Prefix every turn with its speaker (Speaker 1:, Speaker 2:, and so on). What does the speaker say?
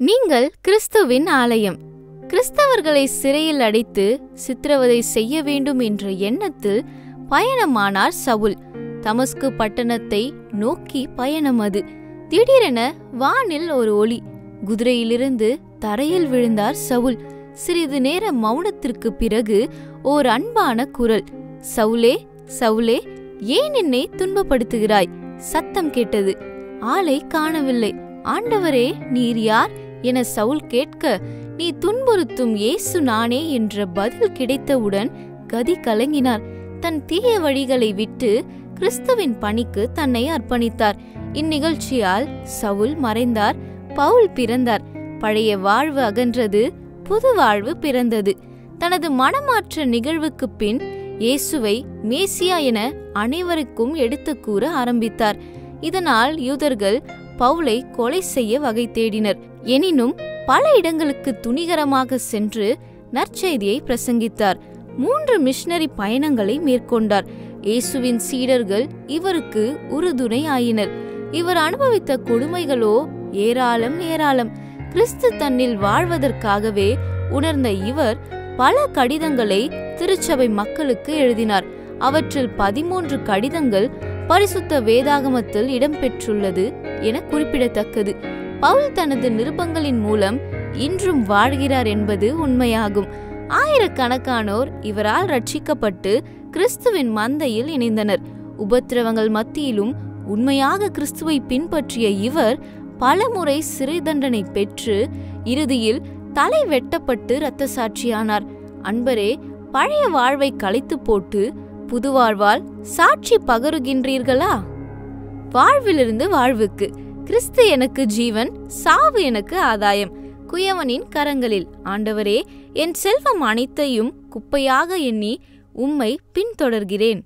Speaker 1: நீங்கள் கிறிஸ்துவின் ஆலயம். கிறிஸ்தவர்களை சிறையில் அடைத்து சித்திரவதை செய்ய வேண்டும் என்ற எண்ணத்தில் பயணமானார் சவுல். தமஸ்கு பட்டணத்தை நோக்கி பயணம் அது. திடீரென வானில் ஒரு ஒளி. குதிரையிலிருந்து தரையில் விழுந்தார் சவுல். சிறிது நேர மௌனத்திற்கு பிறகு ஓர் அன்பான குரல், சவுலே சவுலே, ஏன் என்னை துன்பப்படுத்துகிறாய்? சத்தம் கேட்டது. ஆளை காணவில்லை. ஆண்டவரே, நீர் யார் என சவுல் கேட்க, நீ துன்புறுத்தும் இயேசு நானே என்ற பதில் கிடைத்தவுடன் கதி கலங்கினார். தன் தீய வழிகளை விட்டு கிறிஸ்துவின் பணிக்கு தன்னை அர்ப்பணித்தார். இந்நிகழ்ச்சியால் சவுல் மறைந்தார், பவுல் பிறந்தார். பழைய வாழ்வு அகன்றது, புது வாழ்வு பிறந்தது. தனது மனமாற்ற நிகழ்வுக்கு பின் இயேசுவை மேசியா என அனைவருக்கும் எடுத்து கூற ஆரம்பித்தார். இதனால் யூதர்கள் பவுலை கொலை செய்ய வகை தேடினர். எனினும் பல இடங்களுக்கு துணிகரமாக சென்று நற்செய்தியை பிரசங்கித்தார். 3 மிஷனரி பயணங்களை மேற்கொண்டார். இயேசுவின் சீடர்கள் இவருக்கு உறுதுணை ஆயினர். இவர் அனுபவித்த கொடுமைகளோ ஏராளம் ஏராளம். கிறிஸ்து தன்னில் வாழ்வதற்காகவே உணர்ந்த இவர் பல கடிதங்களை திருச்சபை மக்களுக்கு எழுதினார். அவற்றில் 13 கடிதங்கள் பரிசுத்த வேதாகமத்தில் இடம்பெற்றுள்ளது என குறிப்பிடத்தக்கது. பவுல் தனது நிருபங்களின் மூலம் இன்றும் வாழ்கிறார் என்பது உண்மையாகும். ஆயிரக்கணக்கானோர் இவரால் ரட்சிக்கப்பட்டு கிறிஸ்துவின் மந்தையில் இணைந்தனர். உபத்திரவங்கள் மத்தியிலும் உண்மையாக கிறிஸ்துவை பின்பற்றிய இவர் பலமுறை சிறை தண்டனை பெற்று இறுதியில் தலை வெட்டப்பட்டு இரத்த சாட்சியானார். அன்பரே, பழைய வாழ்வை களைத்து போட்டு புது வாழ்வால் சாட்சி பகருகின்றீர்களா? வாழ்விலிருந்து வாழ்வுக்கு. கிறிஸ்து எனக்கு ஜீவன், சாவு எனக்கு ஆதாயம். குயவனின் கரங்களில். ஆண்டவரே, என் செல்வம் அனைத்தையும் குப்பையாக எண்ணி உம்மை பின்தொடர்கிறேன்.